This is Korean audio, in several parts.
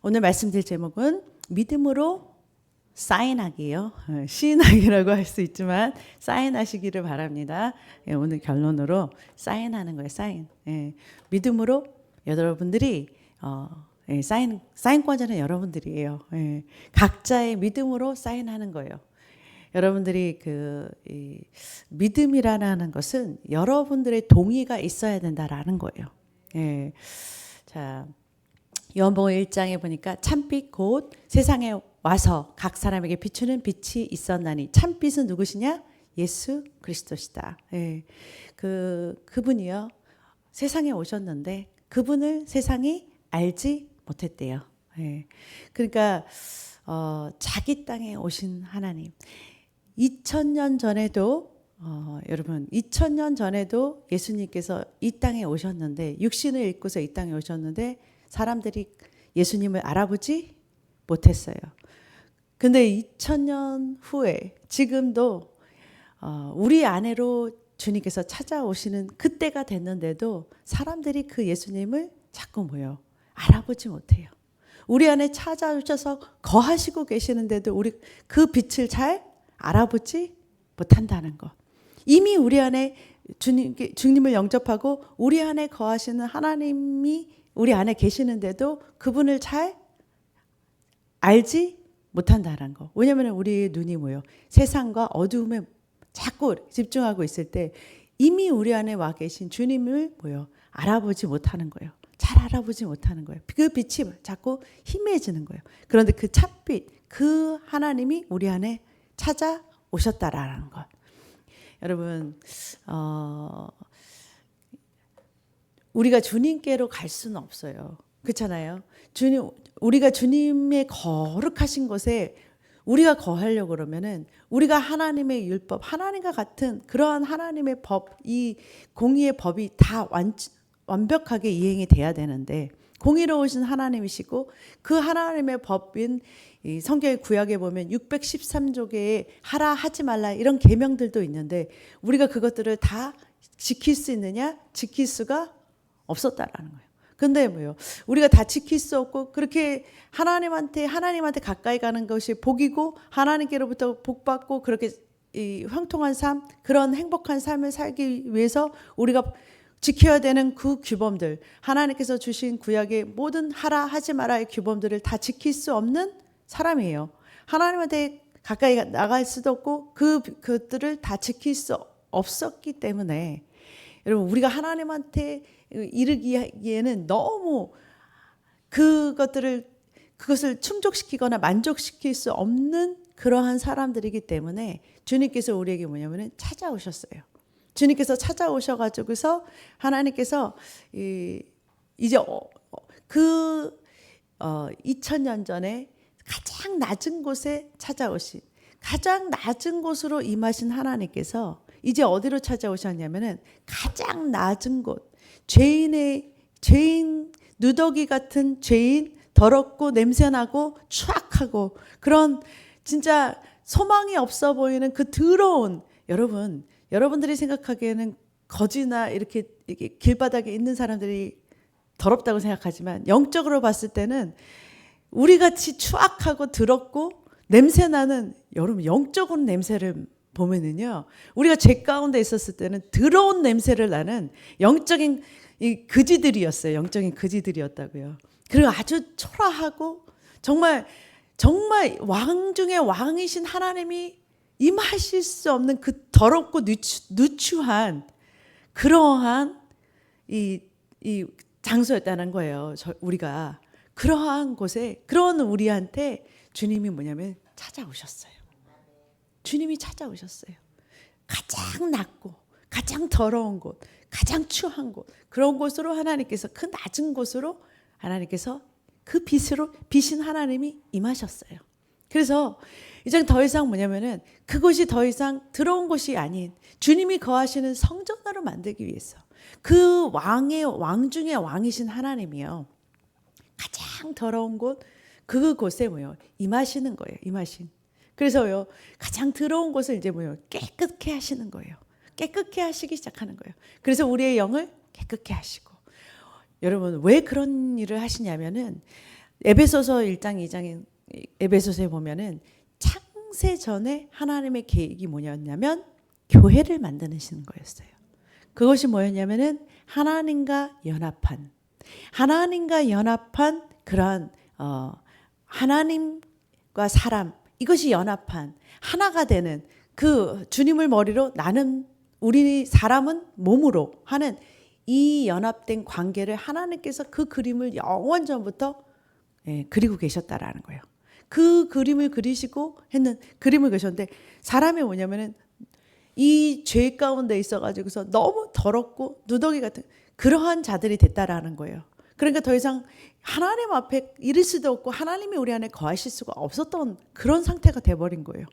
오늘 말씀드릴 제목은 믿음으로 사인하기요. 시인하기라고 할 수 있지만 사인하시기를 바랍니다. 오늘 결론으로 사인하는 거예요. 사인. 믿음으로 여러분들이 사인권자는 여러분들이에요. 각자의 믿음으로 사인하는 거예요. 여러분들이 믿음이라는 것은 여러분들의 동의가 있어야 된다라는 거예요. 자, 요한복음 1장에 보니까 참빛 곧 세상에 와서 각 사람에게 비추는 빛이 있었나니 참빛은 누구시냐? 예수 그리스도시다. 그분이요 세상에 오셨는데 그분을 세상이 알지 못했대요. 그러니까 자기 땅에 오신 하나님. 2000년 전에도 여러분 2000년 전에도 예수님께서 이 땅에 오셨는데 육신을 입고서 이 땅에 오셨는데 사람들이 예수님을 알아보지 못했어요. 근데 2000년 후에 지금도 우리 안으로 주님께서 찾아오시는 그때가 됐는데도 사람들이 그 예수님을 자꾸 알아보지 못해요. 우리 안에 찾아오셔서 거하시고 계시는데도 우리 그 빛을 잘 알아보지 못한다는 것. 이미 우리 안에 주님을 영접하고 우리 안에 거하시는 하나님이 우리 안에 계시는데도 그분을 잘 알지 못한다는 거. 왜냐하면 우리의 눈이 세상과 어두움에 자꾸 집중하고 있을 때 이미 우리 안에 와 계신 주님을 알아보지 못하는 거예요. 잘 알아보지 못하는 거예요. 그 빛이 자꾸 희미해지는 거예요. 그런데 그 참빛, 그 하나님이 우리 안에 찾아오셨다라는 것. 여러분, 우리가 주님께로 갈 수는 없어요. 그렇잖아요. 우리가 주님의 거룩하신 곳에 우리가 거하려고 그러면은 우리가 하나님의 율법, 하나님과 같은 그러한 하나님의 법, 이 공의의 법이 다 완벽하게 이행이 돼야 되는데 공의로우신 하나님이시고 그 하나님의 법인 이 성경의 구약에 보면 613조개의 하라 하지 말라 이런 계명들도 있는데 우리가 그것들을 다 지킬 수 있느냐? 지킬 수가 없었다라는 거예요. 근데 우리가 다 지킬 수 없고 그렇게 하나님한테 가까이 가는 것이 복이고 하나님께로부터 복받고 그렇게 이 형통한 삶, 그런 행복한 삶을 살기 위해서 우리가 지켜야 되는 그 규범들, 하나님께서 주신 구약의 모든 하라 하지 마라의 규범들을 다 지킬 수 없는 사람이에요. 하나님한테 가까이 나갈 수도 없고 그것들을 다 지킬 수 없었기 때문에 여러분 우리가 하나님한테 이르기에는 너무 그것을 충족시키거나 만족시킬 수 없는 그러한 사람들이기 때문에 주님께서 우리에게 찾아오셨어요. 주님께서 찾아오셔가지고서 하나님께서 이제 2000년 전에 가장 낮은 곳에 찾아오신 가장 낮은 곳으로 임하신 하나님께서 이제 어디로 찾아오셨냐면은 가장 낮은 곳, 죄인 누더기 같은 죄인, 더럽고 냄새나고 추악하고 그런 진짜 소망이 없어 보이는 그 더러운 여러분들이 생각하기에는 거지나 이렇게 길바닥에 있는 사람들이 더럽다고 생각하지만 영적으로 봤을 때는 우리 같이 추악하고 더럽고 냄새나는 여러분 영적인 냄새를 보면은요 우리가 죄 가운데 있었을 때는 더러운 냄새를 나는 영적인 그지들이었어요. 영적인 그지들이었다고요. 그리고 아주 초라하고 정말 왕 중에 왕이신 하나님이 임하실 수 없는 그 더럽고 누추한 그러한 이 장소였다는 거예요. 우리가 그러한 곳에 그런 우리한테 주님이 찾아오셨어요. 주님이 찾아오셨어요. 가장 낮고 가장 더러운 곳, 가장 추한 곳 그런 곳으로 하나님께서 그 낮은 곳으로 하나님께서 그 빛인 하나님이 임하셨어요. 그래서 이제 더 이상 그곳이 더 이상 더러운 곳이 아닌 주님이 거하시는 성전으로 만들기 위해서 그 왕 중에 왕이신 하나님이요 가장 더러운 곳 그곳에 임하시는 거예요. 그래서요 가장 더러운 곳을 이제 깨끗게 하시는 거예요. 깨끗게 하시기 시작하는 거예요. 그래서 우리의 영을 깨끗게 하시고 여러분 왜 그런 일을 하시냐면은 에베소서 1장 2장에 에베소서에 보면은 창세 전에 하나님의 계획이 뭐였냐면 교회를 만드시는 거였어요. 그것이 뭐였냐면은 하나님과 연합한 그러한 하나님과 사람, 이것이 연합한 하나가 되는 그 주님을 머리로 나는 우리 사람은 몸으로 하는 이 연합된 관계를 하나님께서 그 그림을 영원 전부터 그리고 계셨다라는 거예요. 그 그림을 그림을 그리셨는데 사람이 뭐냐면은 이 죄 가운데 있어가지고서 너무 더럽고 누더기 같은 그러한 자들이 됐다라는 거예요. 그러니까 더 이상 하나님 앞에 이를 수도 없고 하나님이 우리 안에 거하실 수가 없었던 그런 상태가 돼버린 거예요.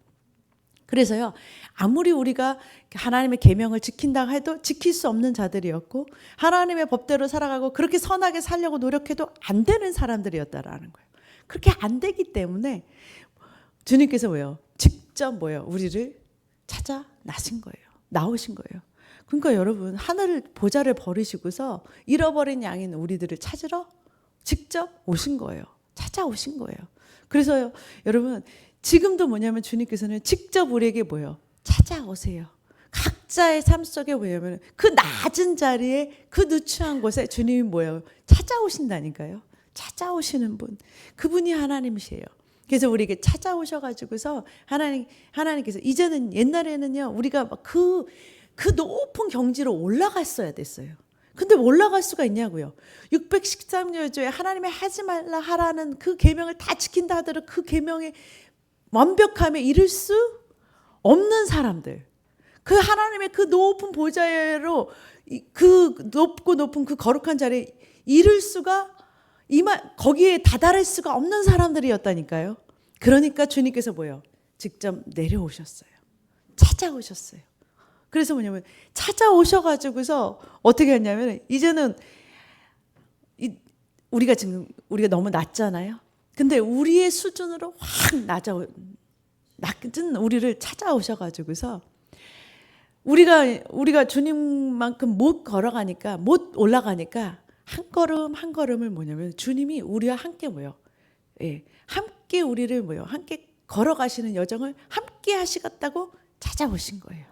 그래서요, 아무리 우리가 하나님의 계명을 지킨다 해도 지킬 수 없는 자들이었고 하나님의 법대로 살아가고 그렇게 선하게 살려고 노력해도 안 되는 사람들이었다라는 거예요. 그렇게 안 되기 때문에 주님께서 직접 우리를 찾아 나오신 거예요. 그러니까 여러분, 하늘 보좌를 버리시고서 잃어버린 양인 우리들을 찾으러 직접 오신 거예요. 찾아오신 거예요. 그래서요, 여러분, 지금도 뭐냐면 주님께서는 직접 우리에게 찾아오세요. 각자의 삶 속에 뭐냐면 그 낮은 자리에 그 누추한 곳에 주님이 찾아오신다니까요. 찾아오시는 분, 그분이 하나님이세요. 그래서 우리에게 찾아오셔가지고서 하나님께서 이제는 옛날에는요, 우리가 막 그 높은 경지로 올라갔어야 됐어요. 근데 올라갈 수가 있냐고요. 613여조에 하나님의 하지 말라 하라는 그 계명을 다 지킨다 하더라도 그 계명의 완벽함에 이를 수 없는 사람들, 그 하나님의 그 높은 보좌로 그 높은 그 거룩한 자리에 이를 수가 거기에 다다를 수가 없는 사람들이었다니까요. 그러니까 주님께서 직접 내려오셨어요. 찾아오셨어요. 그래서 뭐냐면 찾아오셔가지고서 어떻게 했냐면 이제는 우리가 너무 낮잖아요. 근데 우리의 수준으로 확 낮은 우리를 찾아오셔가지고서 우리가 주님만큼 못 올라가니까 한 걸음 한 걸음을 뭐냐면 주님이 우리와 함께 함께 우리를 함께 걸어가시는 여정을 함께 하시겠다고 찾아오신 거예요.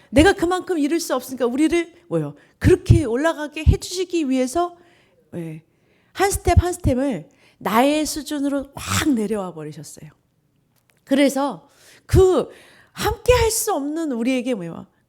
내가 그만큼 이룰 수 없으니까 우리를 그렇게 올라가게 해주시기 위해서 한 스텝 한 스텝을 나의 수준으로 확 내려와 버리셨어요. 그래서 그 함께 할 수 없는 우리에게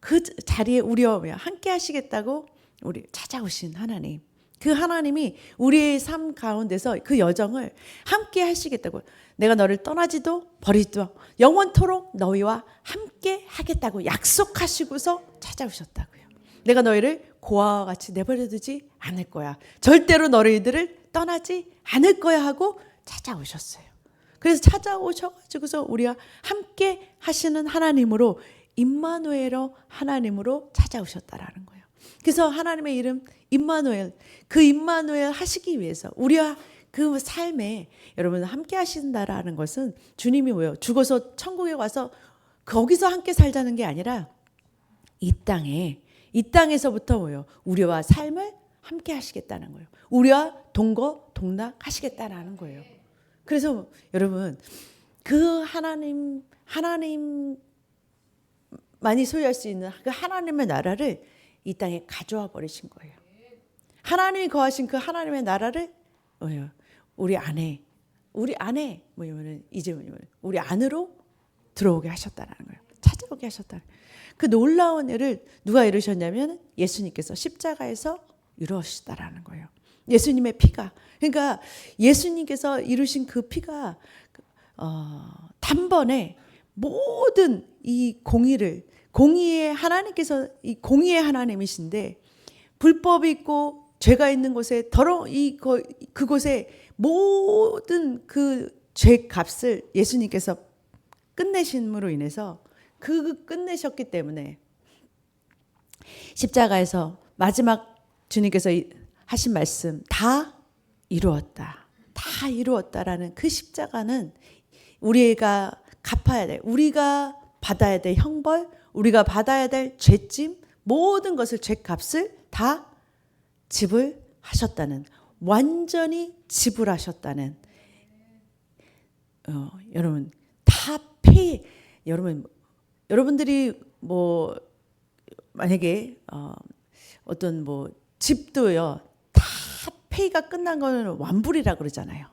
그 자리에 우리와 함께 하시겠다고 우리 찾아오신 하나님, 그 하나님이 우리의 삶 가운데서 그 여정을 함께 하시겠다고, 내가 너를 떠나지도 버리지도 영원토록 너희와 함께 하겠다고 약속하시고서 찾아오셨다고요. 내가 너희를 고아와 같이 내버려두지 않을 거야. 절대로 너희들을 떠나지 않을 거야 하고 찾아오셨어요. 그래서 찾아오셔가지고서 우리와 함께 하시는 하나님으로, 임마누엘로 하나님으로 찾아오셨다라는 거예요. 그래서 하나님의 이름 임마누엘, 그 임마누엘 하시기 위해서 우리와 그 삶에 여러분 함께 하신다라는 것은 주님이 죽어서 천국에 와서 거기서 함께 살자는 게 아니라 이 땅에서부터 우리와 삶을 함께 하시겠다는 거예요. 우리와 동거동락하시겠다라는 거예요. 그래서 여러분, 그 하나님만이 소유할 수 있는 그 하나님의 나라를 이 땅에 가져와 버리신 거예요. 하나님이 거하신 그 하나님의 나라를 우리 안에 이제 우리 안으로 들어오게 하셨다는 거예요. 찾아오게 하셨다. 그 놀라운 일을 누가 이루셨냐면 예수님께서 십자가에서 이루셨다라는 거예요. 예수님의 피가, 그러니까 예수님께서 이루신 그 피가 단번에 모든 이 공의의 하나님께서 이 공의의 하나님이신데 불법이 있고 죄가 있는 곳에 그곳에 모든 그 죄 값을 예수님께서 끝내심으로 인해서 끝내셨기 때문에 십자가에서 마지막 주님께서 하신 말씀, 다 이루었다라는 그 십자가는 우리가 갚아야 돼, 우리가 받아야 될 형벌, 우리가 받아야 될 죄짐, 모든 것을 죄값을 다 지불하셨다는, 완전히 지불하셨다는 여러분 다 페이. 여러분들이 뭐 만약에 어떤 뭐 집도요 다 페이가 끝난 거는 완불이라 그러잖아요.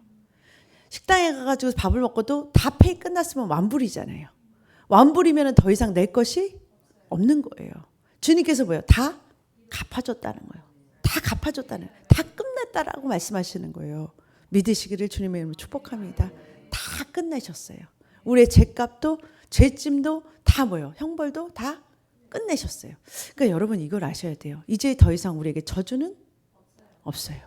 식당에 가가지고 밥을 먹고도 다 페이 끝났으면 완불이잖아요. 완불이면 더 이상 낼 것이 없는 거예요. 주님께서 뭐예요? 다 갚아줬다는 거예요. 다 갚아줬다는 거예요. 다 끝냈다라고 말씀하시는 거예요. 믿으시기를 주님의 이름으로 축복합니다. 다 끝내셨어요. 우리의 죄값도 죄짐도 다 뭐예요? 형벌도 다 끝내셨어요. 그러니까 여러분 이걸 아셔야 돼요. 이제 더 이상 우리에게 저주는 없어요.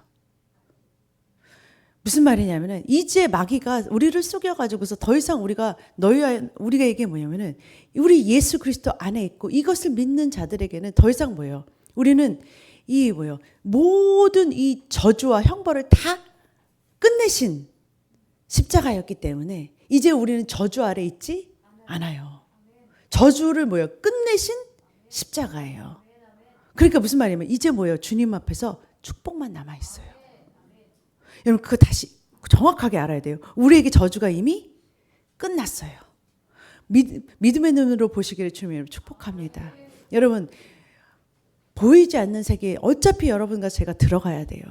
무슨 말이냐면은 이제 마귀가 우리를 속여가지고서 더 이상 우리에게 뭐냐면은 우리 예수 그리스도 안에 있고 이것을 믿는 자들에게는 더 이상 뭐예요? 우리는 이 뭐예요? 모든 이 저주와 형벌을 다 끝내신 십자가였기 때문에 이제 우리는 저주 아래 있지 않아요. 저주를 뭐예요? 끝내신 십자가예요. 그러니까 무슨 말이냐면 이제 뭐예요? 주님 앞에서 축복만 남아 있어요. 여러분 그거 다시 정확하게 알아야 돼요. 우리에게 저주가 이미 끝났어요. 믿음의 눈으로 보시기를 주님을 축복합니다. 여러분 보이지 않는 세계에 어차피 여러분과 제가 들어가야 돼요.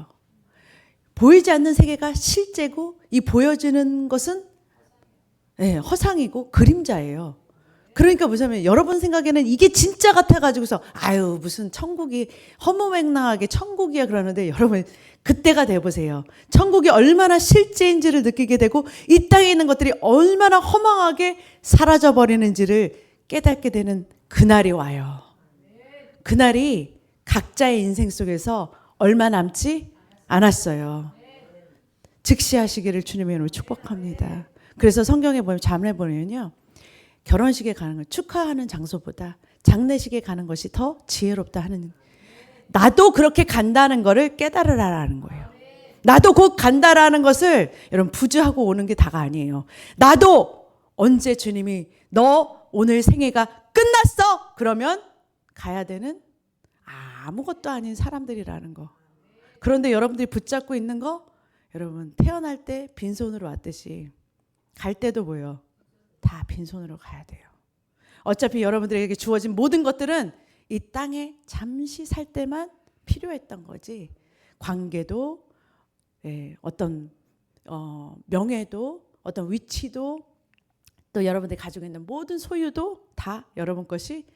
보이지 않는 세계가 실제고 이 보여지는 것은 허상이고 그림자예요. 그러니까 뭐냐면 여러분 생각에는 이게 진짜 같아가지고서 아유 무슨 천국이 허무맹랑하게 천국이야 그러는데 여러분 그때가 돼보세요. 천국이 얼마나 실제인지를 느끼게 되고 이 땅에 있는 것들이 얼마나 허망하게 사라져버리는지를 깨닫게 되는 그날이 와요. 그날이 각자의 인생 속에서 얼마 남지 않았어요. 즉시하시기를 주님의 이름으로 축복합니다. 그래서 성경에 보면 자문에 보면요. 결혼식에 가는 걸 축하하는 장소보다 장례식에 가는 것이 더 지혜롭다 하는 나도 그렇게 간다는 거를 깨달으라는 거예요. 나도 곧 간다라는 것을 여러분 부주하고 오는 게 다가 아니에요. 나도 언제 주님이 너 오늘 생애가 끝났어 그러면 가야 되는 아무것도 아닌 사람들이라는 거. 그런데 여러분들이 붙잡고 있는 거 여러분 태어날 때 빈손으로 왔듯이 갈 때도 뭐예요? 다 빈손으로 가야 돼요. 어차피 여러분들에게 주어진 모든 것들은 이 땅에 잠시 살 때만 필요했던 거지. 관계도 어떤 명예도 어떤 위치도 또 여러분들이 가지고 있는 모든 소유도 다 여러분 것이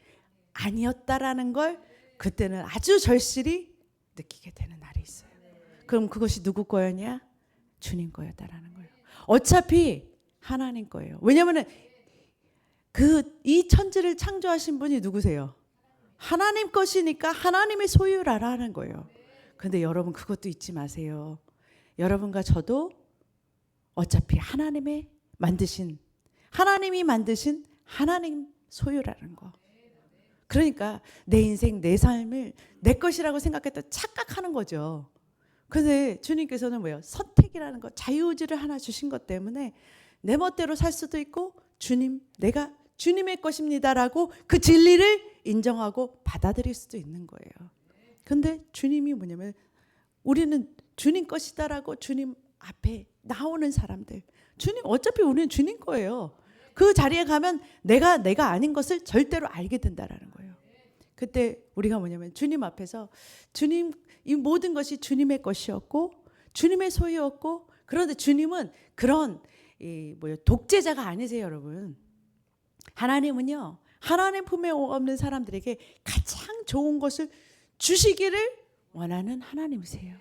아니었다라는 걸 그때는 아주 절실히 느끼게 되는 날이 있어요. 그럼 그것이 누구 거였냐? 주님 거였다라는 거예요. 어차피 하나님 거예요. 왜냐하면 이 천지를 창조하신 분이 누구세요? 하나님 것이니까 하나님의 소유라라는 거예요. 그런데 여러분 그것도 잊지 마세요. 여러분과 저도 어차피 하나님이 만드신 하나님 소유라는 거. 그러니까 내 인생, 내 삶을 내 것이라고 생각했다 착각하는 거죠. 그런데 주님께서는 뭐예요? 선택이라는 거, 자유의지를 하나 주신 것 때문에 내 멋대로 살 수도 있고 내가 주님의 것입니다라고 그 진리를 인정하고 받아들일 수도 있는 거예요. 그런데 주님이 뭐냐면 우리는 주님 것이다라고 주님 앞에 나오는 사람들. 어차피 우리는 주님 거예요. 그 자리에 가면 내가 아닌 것을 절대로 알게 된다라는 거예요. 그때 우리가 뭐냐면 주님 앞에서 이 모든 것이 주님의 것이었고 주님의 소유였고 그런데 주님은 그런 독재자가 아니세요, 여러분. 하나님은요. 하나님 품에 없는 사람들에게 가장 좋은 것을 주시기를 원하는 하나님이세요.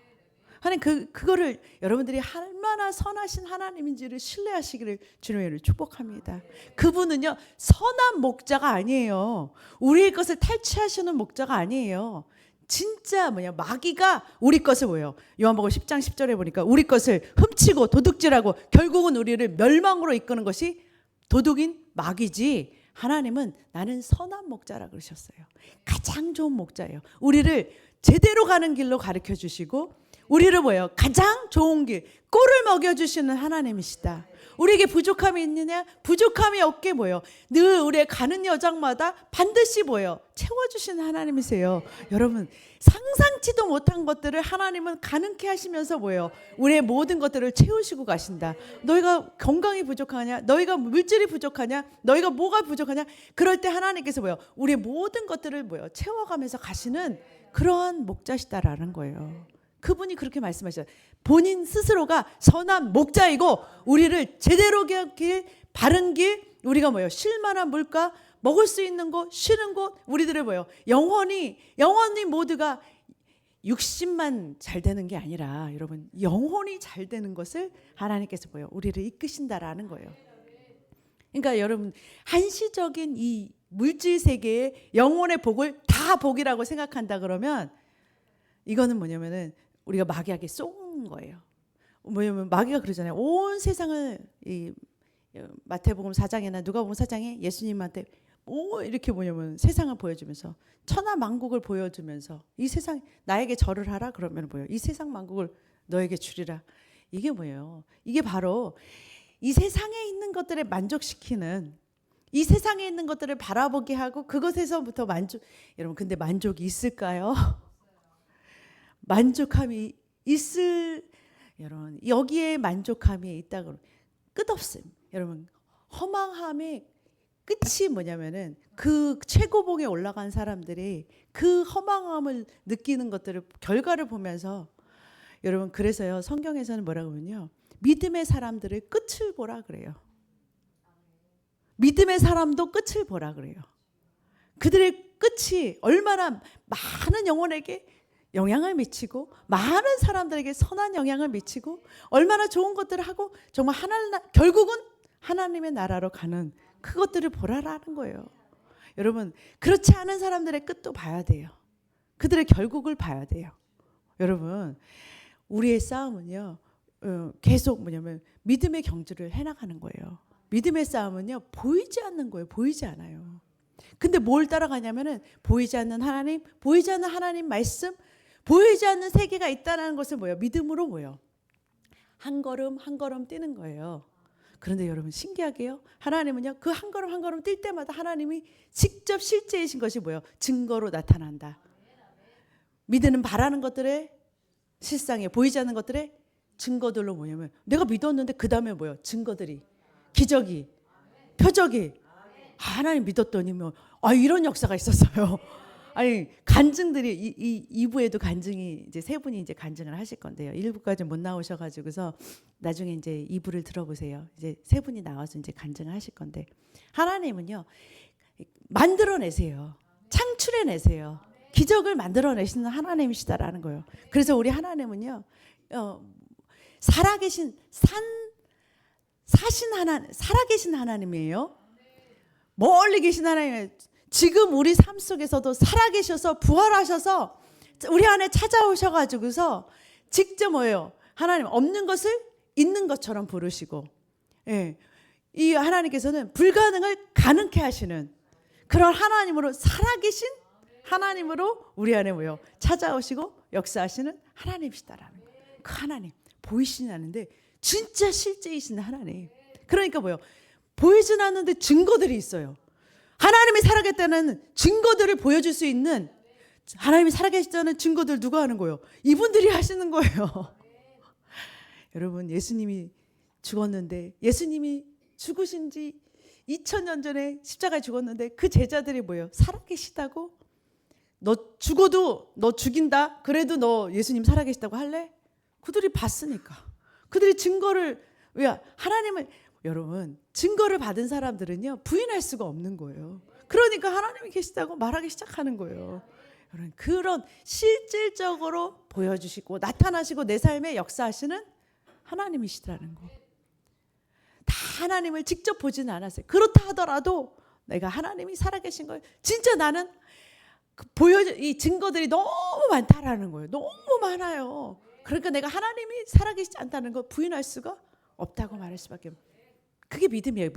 하나님 그거를 여러분들이 얼마나 선하신 하나님인지를 신뢰하시기를 주님을 축복합니다. 그분은요 선한 목자가 아니에요. 우리의 것을 탈취하시는 목자가 아니에요. 진짜 마귀가 우리 것을 뭐예요? 요한복음 10장 10절에 보니까 우리 것을 훔치고 도둑질하고 결국은 우리를 멸망으로 이끄는 것이 도둑인 마귀지. 하나님은 나는 선한 목자라 그러셨어요. 가장 좋은 목자예요. 우리를 제대로 가는 길로 가르쳐 주시고 우리를 뭐예요? 가장 좋은 길, 꿀을 먹여주시는 하나님이시다. 우리에게 부족함이 있느냐? 부족함이 없게 뭐예요? 늘 우리의 가는 여정마다 반드시 뭐예요? 채워주시는 하나님이세요. 여러분, 상상치도 못한 것들을 하나님은 가능케 하시면서 뭐예요? 우리의 모든 것들을 채우시고 가신다. 너희가 건강이 부족하냐? 너희가 물질이 부족하냐? 너희가 뭐가 부족하냐? 그럴 때 하나님께서 뭐예요? 우리의 모든 것들을 뭐예요? 채워가면서 가시는 그러한 목자시다라는 거예요. 그분이 그렇게 말씀하셨어요. 본인 스스로가 선한 목자이고 우리를 제대로 길, 바른 길, 우리가 뭐예요? 쉴 만한 물가, 먹을 수 있는 곳, 쉬는 곳, 우리들을 뭐예요? 영원히 모두가 60만 잘 되는 게 아니라 여러분 영혼이 잘 되는 것을 하나님께서 뭐예요? 우리를 이끄신다라는 거예요. 그러니까 여러분 한시적인 이 물질 세계의 영혼의 복을 다 복이라고 생각한다 그러면 이거는 뭐냐면은 우리가 마귀에게 쏘는 거예요. 뭐냐면 마귀가 그러잖아요. 온 세상을 이 마태복음 4장이나 누가복음 4장에 예수님한테 이렇게 뭐냐면 세상을 보여주면서 천하 만국을 보여주면서 이 세상 나에게 절을 하라 그러면 뭐예요? 이 세상 만국을 너에게 주리라. 이게 뭐예요? 이게 바로 이 세상에 있는 것들을 만족시키는 이 세상에 있는 것들을 바라보게 하고 그것에서부터 여러분 근데 만족이 있을까요? 만족함이 여러분 여기에 만족함이 있다고 끝없음. 여러분 허망함의 끝이 뭐냐면은 그 최고봉에 올라간 사람들이 그 허망함을 느끼는 것들을 결과를 보면서 여러분 그래서요 성경에서는 뭐라고 하면요 믿음의 사람들의 끝을 보라 그래요. 믿음의 사람도 끝을 보라 그래요. 그들의 끝이 얼마나 많은 영혼에게 영향을 미치고 많은 사람들에게 선한 영향을 미치고 얼마나 좋은 것들을 하고 정말 결국은 하나님의 나라로 가는 그것들을 보라라는 거예요. 여러분 그렇지 않은 사람들의 끝도 봐야 돼요. 그들의 결국을 봐야 돼요. 여러분 우리의 싸움은요 계속 뭐냐면 믿음의 경주를 해나가는 거예요. 믿음의 싸움은요 보이지 않는 거예요. 보이지 않아요. 근데 뭘 따라가냐면은 보이지 않는 하나님 말씀, 보이지 않는 세계가 있다는 것을 뭐예요? 믿음으로 뭐예요? 한 걸음 한 걸음 뛰는 거예요. 그런데 여러분 신기하게요. 하나님은요 그 한 걸음 한 걸음 뛸 때마다 하나님이 직접 실제이신 것이 뭐예요? 증거로 나타난다. 믿는 바라는 것들의 실상에 보이지 않는 것들의 증거들로 뭐냐면 내가 믿었는데 그 다음에 뭐예요? 증거들이 기적이 표적이 하나님 믿었더니 이런 역사가 있었어요. 아니 간증들이 이 2부에도 간증이 이제 세 분이 이제 간증을 하실 건데요. 1부까지 못 나오셔가지고서 나중에 이제 2부를 들어보세요. 이제 세 분이 나와서 이제 간증을 하실 건데 하나님은요 만들어내세요. 창출해내세요. 기적을 만들어내시는 하나님이시다라는 거예요. 그래서 우리 하나님은요 살아계신 살아계신 하나님이에요. 멀리 계신 하나님이에요. 지금 우리 삶 속에서도 살아계셔서 부활하셔서 우리 안에 찾아오셔가지고서 직접 뭐예요? 하나님 없는 것을 있는 것처럼 부르시고, 예, 이 하나님께서는 불가능을 가능케 하시는 그런 하나님으로 살아계신 하나님으로 우리 안에 뭐예요? 찾아오시고 역사하시는 하나님이시다라는 거예요. 그 하나님 보이시진 않는데 진짜 실제이신 하나님. 그러니까 뭐예요? 보이진 않는데 증거들이 있어요. 하나님이 살아계셨다는 증거들을 보여줄 수 있는 하나님이 살아계시다는 증거들 누가 하는 거예요? 이분들이 하시는 거예요. 여러분 예수님이 죽었는데 예수님이 죽으신 지 2000년 전에 십자가에 죽었는데 그 제자들이 뭐예요? 살아계시다고? 너 죽어도 너 죽인다? 그래도 너 예수님 살아계시다고 할래? 그들이 봤으니까. 그들이 증거를 왜 하나님을 여러분 증거를 받은 사람들은요 부인할 수가 없는 거예요. 그러니까 하나님이 계시다고 말하기 시작하는 거예요. 여러분 그런 실질적으로 보여주시고 나타나시고 내 삶에 역사하시는 하나님이시라는 거. 다 하나님을 직접 보지는 않았어요. 그렇다 하더라도 내가 하나님이 살아계신 걸 진짜 나는 이 증거들이 너무 많다라는 거예요. 너무 많아요. 그러니까 내가 하나님이 살아계시지 않다는 걸 부인할 수가 없다고 말할 수밖에 없어요. 그게 믿음이에요.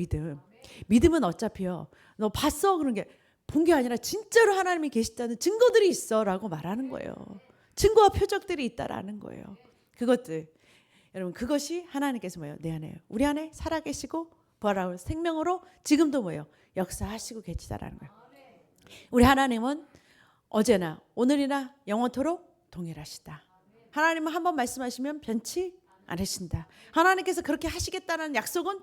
믿음은 어차피요 너 봤어? 그런 게 본 게 아니라 진짜로 하나님이 계시다는 증거들이 있어 라고 말하는 거예요. 증거와 표적들이 있다라는 거예요. 그것들 여러분 그것이 하나님께서 뭐예요? 내 안에 우리 안에 살아계시고 부활하고 생명으로 지금도 뭐예요? 역사하시고 계시다라는 거예요. 우리 하나님은 어제나 오늘이나 영원토록 동일하시다. 하나님은 한번 말씀하시면 변치 않으신다. 하나님께서 그렇게 하시겠다는 약속은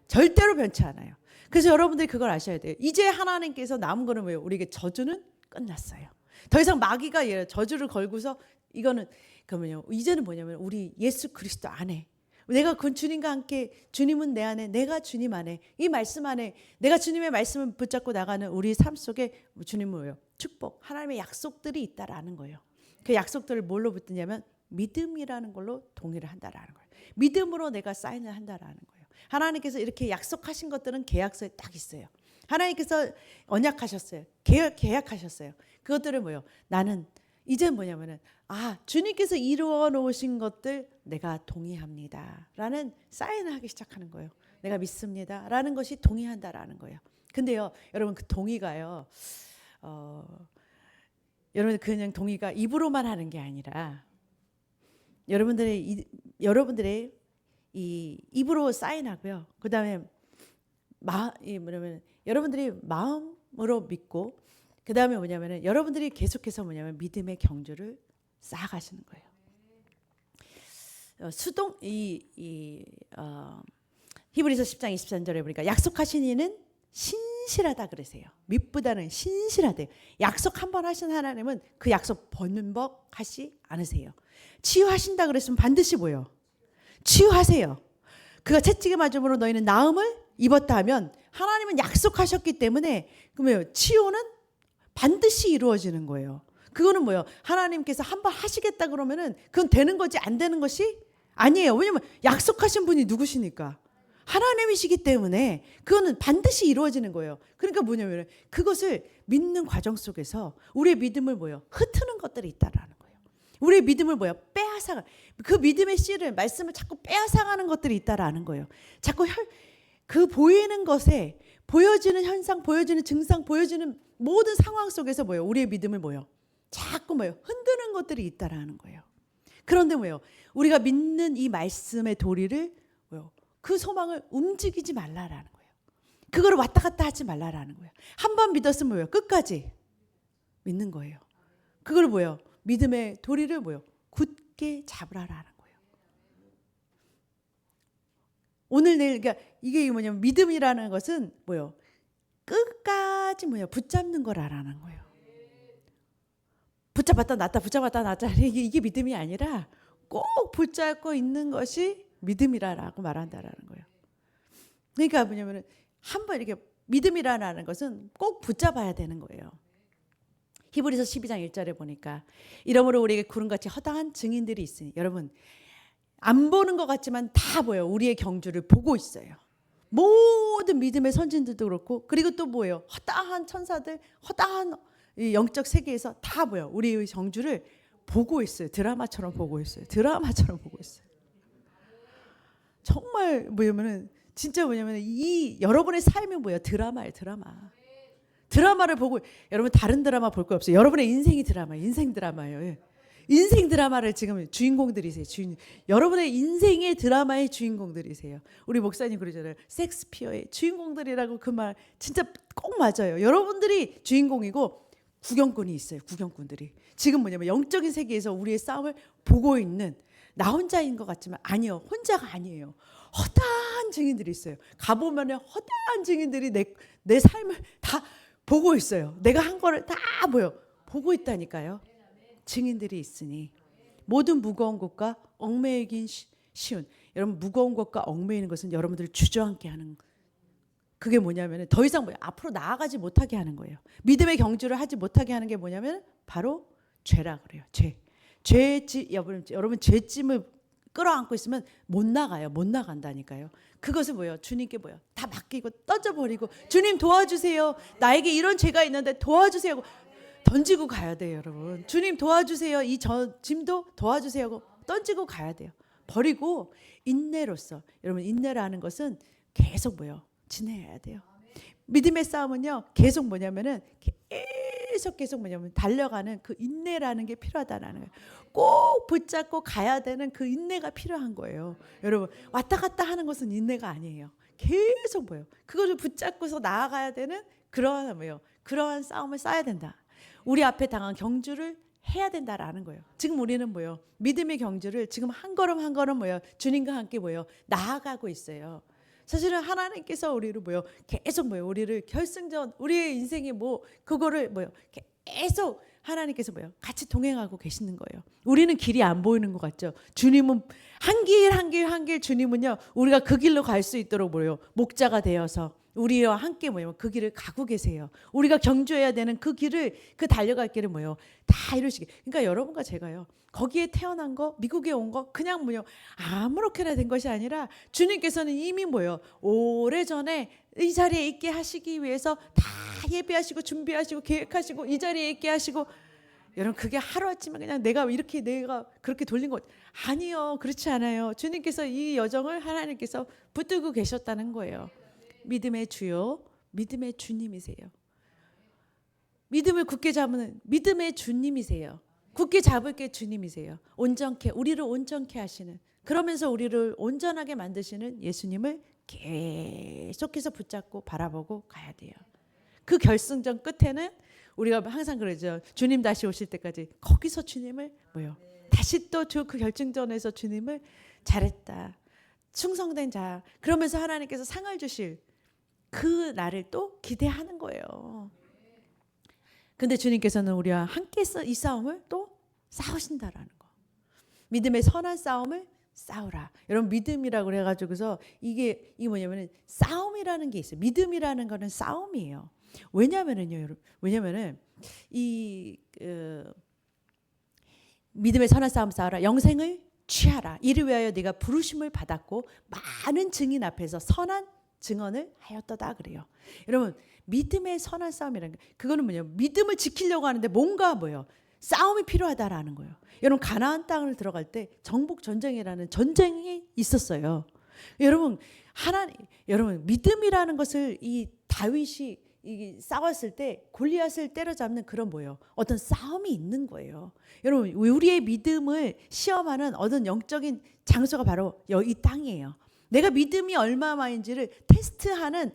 절대로 변치 않아요. 그래서 여러분들이 그걸 아셔야 돼요. 이제 하나님께서 남은 거는 뭐예요? 우리에게 저주는 끝났어요. 더 이상 마귀가 저주를 걸고서 이거는 그러면요. 이제는 뭐냐면 우리 예수 그리스도 안에 내가 그 주님과 함께 주님은 내 안에 내가 주님 안에 이 말씀 안에 내가 주님의 말씀을 붙잡고 나가는 우리 삶 속에 주님은 뭐예요? 축복 하나님의 약속들이 있다라는 거예요. 그 약속들을 뭘로 붙드냐면 믿음이라는 걸로 동의를 한다라는 거예요. 믿음으로 내가 사인을 한다라는 거예요. 하나님께서 이렇게 약속하신 것들은 계약서에 딱 있어요. 하나님께서 언약하셨어요. 계약하셨어요. 그것들은 뭐예요? 나는 이제 뭐냐면은 주님께서 이루어 놓으신 것들 내가 동의합니다 라는 사인을 하기 시작하는 거예요. 내가 믿습니다 라는 것이 동의한다라는 거예요. 근데요 여러분 그 동의가요 여러분 그냥 동의가 입으로만 하는 게 아니라 여러분들의 이 입으로 사인하고요. 그 다음에 뭐냐면 여러분들이 마음으로 믿고 그 다음에 뭐냐면은 여러분들이 계속해서 뭐냐면 믿음의 경주를 쌓아가시는 거예요. 히브리서 10장 23절에 보니까 약속하신 이는 신실하다 그러세요. 믿보다는 신실하대요. 약속 한 번 하신 하나님은 그 약속 번복하시 않으세요. 치유하신다 그랬으면 반드시 뭐예요? 치유하세요. 그가 채찍에 맞음으로 너희는 나음을 입었다 하면 하나님은 약속하셨기 때문에 그러면 치유는 반드시 이루어지는 거예요. 그거는 뭐예요? 하나님께서 한 번 하시겠다 그러면은 그건 되는 거지 안 되는 것이 아니에요. 왜냐면 약속하신 분이 누구시니까? 하나님이시기 때문에 그거는 반드시 이루어지는 거예요. 그러니까 뭐냐면 그것을 믿는 과정 속에서 우리의 믿음을 뭐예요? 흩트는 것들이 있다라는 거예요. 우리의 믿음을 뭐예요? 빼앗아가 그 믿음의 씨를 말씀을 자꾸 빼앗아가는 것들이 있다라는 거예요. 자꾸 그 보이는 것에 보여지는 현상, 보여지는 증상, 보여지는 모든 상황 속에서 뭐예요? 우리의 믿음을 뭐예요? 자꾸 뭐예요? 흔드는 것들이 있다라는 거예요. 그런데 뭐예요? 우리가 믿는 이 말씀의 도리를 뭐예요? 그 소망을 움직이지 말라라는 거예요. 그거를 왔다 갔다 하지 말라라는 거예요. 한 번 믿었으면 뭐예요? 끝까지 믿는 거예요. 그걸 뭐예요? 믿음의 도리를 뭐예요? 굳게 잡으라라는 거예요. 오늘 내일 그러니까 이게 뭐냐면 믿음이라는 것은 뭐예요? 끝까지 뭐예요? 붙잡는 거라는 거예요. 붙잡았다 놨다 붙잡았다 놨다 이게 믿음이 아니라 꼭 붙잡고 있는 것이 믿음이라고 말한다라는 거예요. 그러니까 뭐냐면은 한번 이렇게 믿음이라는 것은 꼭 붙잡아야 되는 거예요. 히브리서 12장 1절에 보니까 이러므로 우리에게 구름같이 허다한 증인들이 있으니 여러분 안 보는 것 같지만 다 보여요. 우리의 경주를 보고 있어요. 모든 믿음의 선진들도 그렇고 그리고 또 뭐예요? 허다한 천사들 허다한 이 영적 세계에서 다 뭐예요? 우리의 경주를 보고 있어요. 드라마처럼 보고 있어요. 드라마처럼 보고 있어요. 정말 뭐냐면은 진짜 뭐냐면 이 여러분의 삶이 뭐예요? 드라마예요. 드라마를 보고 여러분 다른 드라마 볼 거 없어요. 여러분의 인생이 드라마예요. 인생 드라마예요. 인생 드라마를 지금 주인공들이세요. 여러분의 인생의 드라마의 주인공들이세요. 우리 목사님 그러잖아요. 섹스피어의 주인공들이라고 그 말 진짜 꼭 맞아요. 여러분들이 주인공이고 구경꾼이 있어요. 구경꾼들이 지금 뭐냐면 영적인 세계에서 우리의 싸움을 보고 있는 나 혼자인 것 같지만 아니요. 혼자가 아니에요. 허다한 증인들이 있어요. 가보면 허다한 증인들이 내 삶을 다 보고 있어요. 내가 한 거를 다 보고 있다니까요. 증인들이 있으니 모든 무거운 것과 얽매이긴 쉬운 여러분 무거운 것과 얽매이는 것은 여러분들을 주저앉게 하는 그게 뭐냐면 더 이상 앞으로 나아가지 못하게 하는 거예요. 믿음의 경주를 하지 못하게 하는 게 뭐냐면 바로 죄라 그래요. 여러분 죄짐을 끌어안고 있으면 못 나가요. 못 나간다니까요. 그것을 뭐예요? 주님께 다 맡기고 던져버리고 주님 도와주세요. 나에게 이런 죄가 있는데 도와주세요 하고 던지고 가야 돼요. 여러분 주님 도와주세요. 이 짐도 도와주세요 하고 던지고 가야 돼요. 버리고 인내로서 여러분 인내라는 것은 계속 지내야 돼요. 믿음의 싸움은요 계속 뭐냐면은 계속 뭐냐면 달려가는 그 인내라는 게 필요하다는 거예요. 꼭 붙잡고 가야 되는 그 인내가 필요한 거예요. 여러분 왔다 갔다 하는 것은 인내가 아니에요. 계속 뭐예요? 그거를 붙잡고서 나아가야 되는 그러한 뭐예요? 그러한 싸움을 쌓아야 된다. 우리 앞에 당한 경주를 해야 된다라는 거예요. 지금 우리는 뭐예요? 믿음의 경주를 지금 한 걸음 한 걸음 뭐예요? 주님과 함께 뭐예요? 나아가고 있어요. 사실은 하나님께서 우리를 뭐예요? 계속 뭐예요? 우리를 결승전 우리의 인생이 뭐 그거를 뭐예요? 계속 하나님께서 뭐예요? 같이 동행하고 계시는 거예요. 우리는 길이 안 보이는 것 같죠? 주님은 한 길 한 길 한 길 주님은요 우리가 그 길로 갈 수 있도록 뭐예요? 목자가 되어서 우리와 함께 뭐예요? 그 길을 가고 계세요. 우리가 경주해야 되는 그 길을 그 달려갈 길을 뭐예요? 다 이루시게. 그러니까 여러분과 제가요. 거기에 태어난 거, 미국에 온 거 그냥 뭐예요? 아무렇게나 된 것이 아니라 주님께서는 이미 뭐예요? 오래전에 이 자리에 있게 하시기 위해서 다 예배하시고 준비하시고 계획하시고 이 자리에 있게 하시고 여러분 그게 하루아침에 그냥 내가 그렇게 돌린 것 아니요. 그렇지 않아요. 주님께서 이 여정을 하나님께서 붙들고 계셨다는 거예요. 믿음의 주요, 믿음의 주님이세요. 믿음을 굳게 잡는 믿음의 주님이세요. 굳게 잡을 게 주님이세요. 온전케 우리를 온전케 하시는 그러면서 우리를 온전하게 만드시는 예수님을 계속해서 붙잡고 바라보고 가야 돼요. 그 결승전 끝에는 우리가 항상 그러죠. 주님 다시 오실 때까지 거기서 주님을 뭐요? 다시 또 그 결승전에서 주님을 잘했다. 충성된 자. 그러면서 하나님께서 상을 주실 그 날을 또 기대하는 거예요. 근데 주님께서는 우리와 함께 이 싸움을 또 싸우신다라는 거. 믿음의 선한 싸움을 싸우라. 여러분 믿음이라고 그래가지고서 이게 뭐냐면은 싸움이라는 게 있어요. 믿음이라는 거는 싸움이에요. 왜냐면은요, 여러분. 왜냐면은 믿음의 선한 싸움 싸우라. 영생을 취하라. 이를 위하여 네가 부르심을 받았고 많은 증인 앞에서 선한 증언을 하였도다 그래요. 여러분 믿음의 선한 싸움이라는 게 그거는 뭐냐면 믿음을 지키려고 하는데 뭔가 뭐예요? 싸움이 필요하다라는 거예요. 여러분 가나안 땅을 들어갈 때 정복 전쟁이라는 전쟁이 있었어요. 여러분 여러분 믿음이라는 것을 이 다윗이 싸웠을 때 골리앗을 때려잡는 그런 뭐예요? 어떤 싸움이 있는 거예요. 여러분 우리의 믿음을 시험하는 어떤 영적인 장소가 바로 이 땅이에요. 내가 믿음이 얼마만인지를 테스트하는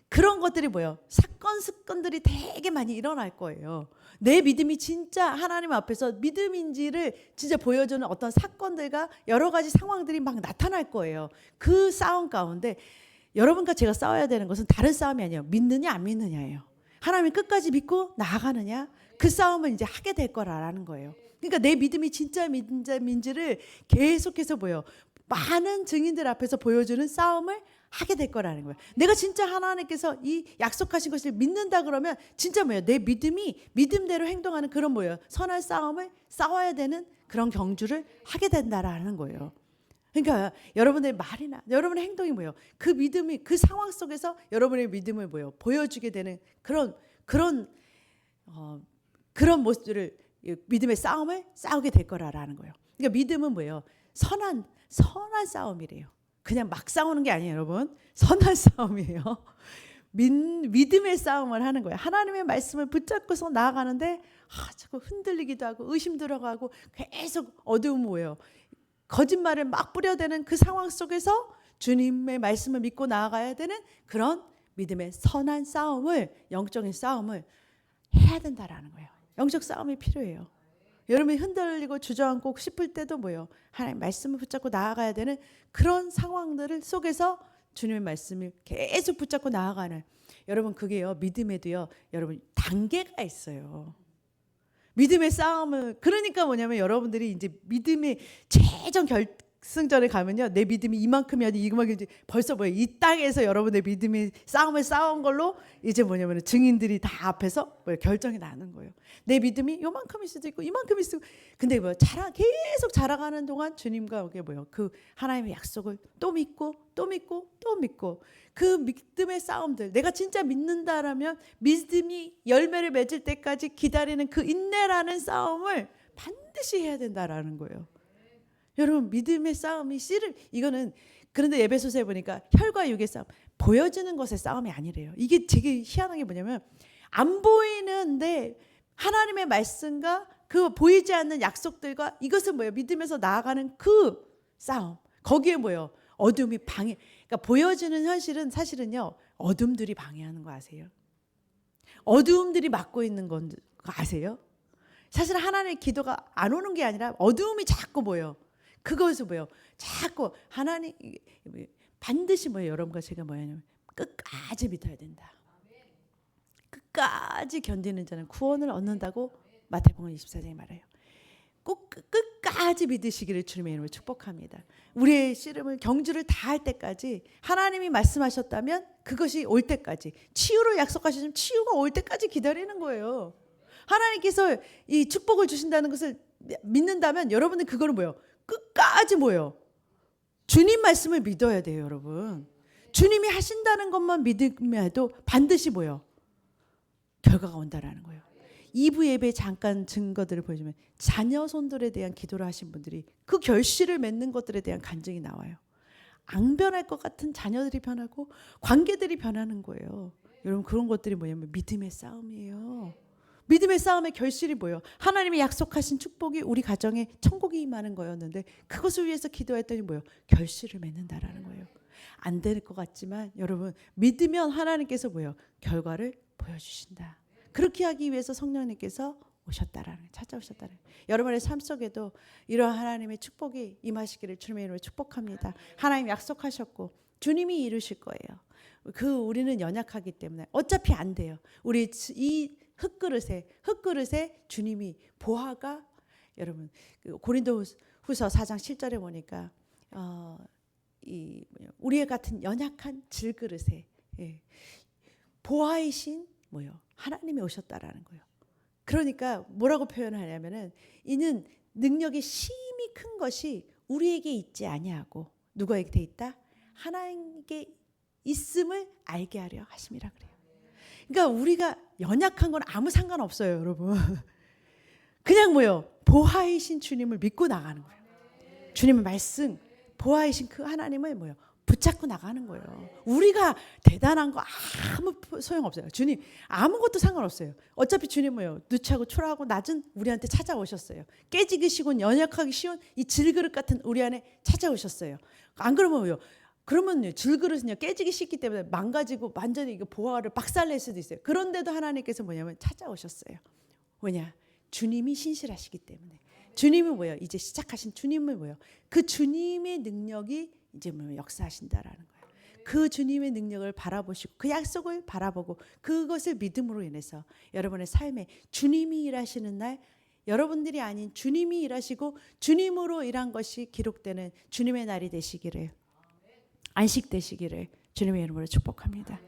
그런 것들이 뭐예요? 사건들이 되게 많이 일어날 거예요. 내 믿음이 진짜 하나님 앞에서 믿음인지를 진짜 보여주는 어떤 사건들과 여러 가지 상황들이 막 나타날 거예요. 그 싸움 가운데 여러분과 제가 싸워야 되는 것은 다른 싸움이 아니에요. 믿느냐 안 믿느냐예요. 하나님 끝까지 믿고 나아가느냐 그 싸움을 이제 하게 될 거라는 거예요. 그러니까 내 믿음이 진짜 믿음인지를 계속해서 뭐예요? 많은 증인들 앞에서 보여주는 싸움을 하게 될 거라는 거예요. 내가 진짜 하나님께서 이 약속하신 것을 믿는다 그러면 진짜 뭐예요? 내 믿음이 믿음대로 행동하는 그런 뭐예요? 선한 싸움을 싸워야 되는 그런 경주를 하게 된다라는 거예요. 그러니까 여러분의 말이나 여러분의 행동이 뭐예요? 그 믿음이 그 상황 속에서 여러분의 믿음을 뭐예요? 보여주게 되는 그런 모습들을 믿음의 싸움을 싸우게 될 거라는 거예요. 그러니까 믿음은 뭐예요? 선한 싸움이래요. 그냥 막 싸우는 게 아니에요, 여러분. 선한 싸움이에요. 믿음의 싸움을 하는 거예요. 하나님의 말씀을 붙잡고서 나아가는데 자꾸 흔들리기도 하고 의심 들어가고 계속 어두운 뭐예요? 거짓말을 막 뿌려대는 그 상황 속에서 주님의 말씀을 믿고 나아가야 되는 그런 믿음의 선한 싸움을 영적인 싸움을 해야 된다라는 거예요. 영적 싸움이 필요해요. 여러분이 흔들리고 주저앉고 싶을 때도 뭐예요? 하나님 말씀을 붙잡고 나아가야 되는 그런 상황들을 속에서 주님의 말씀을 계속 붙잡고 나아가는 여러분 그게요 믿음에도요 여러분 단계가 있어요. 믿음의 싸움을 그러니까 뭐냐면 여러분들이 이제 믿음의 최종 결승전에 가면요 내 믿음이 이만큼이 이만큼이 벌써 뭐예요 이 땅에서 여러분의 믿음의 싸움을 싸운 걸로 이제 뭐냐면 증인들이 다 앞에서 결정이 나는 거예요. 내 믿음이 요만큼일 수도 있고 이만큼일 수도 있고 근데 뭐 계속 자라가는 동안 주님과 이게 뭐예요 그 하나님의 약속을 또 믿고 또 믿고 또 믿고 그 믿음의 싸움들 내가 진짜 믿는다라면 믿음이 열매를 맺을 때까지 기다리는 그 인내라는 싸움을 반드시 해야 된다라는 거예요. 여러분 믿음의 싸움이 이거는 그런데 에베소서에 보니까 혈과 육의 싸움 보여지는 것의 싸움이 아니래요. 이게 되게 희한한 게 뭐냐면 안 보이는데 하나님의 말씀과 그 보이지 않는 약속들과 이것은 뭐예요? 믿으면서 나아가는 그 싸움. 거기에 뭐예요? 어둠이 방해. 그러니까 보여지는 현실은 사실은요. 어둠들이 방해하는 거 아세요? 어둠들이 막고 있는 건 아세요? 사실 하나님의 기도가 안 오는 게 아니라 어둠이 자꾸 뭐예요? 그것을 뭐예요? 자꾸 하나님 반드시 뭐예요? 여러분과 제가 뭐냐면 끝까지 믿어야 된다. 끝까지 견디는 자는 구원을 얻는다고 마태복음 24장에 말해요. 꼭 끝까지 믿으시기를 주님의 이름으로 축복합니다. 우리의 씨름을 경주를 다할 때까지 하나님이 말씀하셨다면 그것이 올 때까지 치유를 약속하시면 치유가 올 때까지 기다리는 거예요. 하나님께서 이 축복을 주신다는 것을 믿는다면 여러분은 그거는 뭐예요? 끝까지 뭐예요? 주님 말씀을 믿어야 돼요, 여러분. 주님이 하신다는 것만 믿으면 해도 반드시 뭐예요? 결과가 온다라는 거예요. 2부 예배 잠깐 증거들을 보여주면 자녀 손들에 대한 기도를 하신 분들이 그 결실을 맺는 것들에 대한 간증이 나와요. 안 변할 것 같은 자녀들이 변하고 관계들이 변하는 거예요. 여러분 그런 것들이 뭐냐면 믿음의 싸움이에요. 믿음의 싸움의 결실이 뭐예요? 하나님이 약속하신 축복이 우리 가정에 천국이 임하는 거였는데 그것을 위해서 기도했더니 뭐예요? 결실을 맺는다라는 거예요. 안 될 것 같지만 여러분 믿으면 하나님께서 뭐예요? 결과를 보여주신다. 그렇게 하기 위해서 성령님께서 오셨다라는 찾아오셨다는 여러분의 삶 속에도 이러한 하나님의 축복이 임하시기를 주님의 이름으로 축복합니다. 하나님 약속하셨고 주님이 이루실 거예요. 우리는 연약하기 때문에 어차피 안 돼요. 우리 이 흙그릇에 주님이 보화가 여러분 고린도후서 4장 7절에 보니까 우리의 같은 연약한 질그릇에 보화이신 뭐요? 하나님이 오셨다라는 거예요. 그러니까 뭐라고 표현하냐면은 이는 능력이 심히 큰 것이 우리에게 있지 아니하고 누구에게 돼 있다? 하나님께 있음을 알게 하려 하심이라 그래요. 그러니까 우리가 연약한 건 아무 상관없어요, 여러분. 그냥 뭐요? 보화이신 주님을 믿고 나가는 거예요. 주님의 말씀, 보화이신 그 하나님을 뭐요? 붙잡고 나가는 거예요. 우리가 대단한 거 아무 소용없어요. 주님 아무것도 상관없어요. 어차피 주님 뭐예요? 누차고 초라하고 낮은 우리한테 찾아오셨어요. 깨지기 쉬운 연약하기 쉬운 이 질그릇 같은 우리 안에 찾아오셨어요. 안 그러면 뭐요? 그러면요 질그릇은요 깨지기 쉽기 때문에 망가지고 완전히 이거 보화를 박살낼 수도 있어요. 그런데도 하나님께서 뭐냐면 찾아오셨어요. 왜냐? 주님이 신실하시기 때문에. 주님은 뭐예요? 이제 시작하신 주님은 뭐예요? 그 주님의 능력이 이제 뭐 역사하신다라는 거예요. 그 주님의 능력을 바라보시고 그 약속을 바라보고 그것을 믿음으로 인해서 여러분의 삶에 주님이 일하시는 날 여러분들이 아닌 주님이 일하시고 주님으로 일한 것이 기록되는 주님의 날이 되시기를 안식되시기를 주님의 이름으로 축복합니다.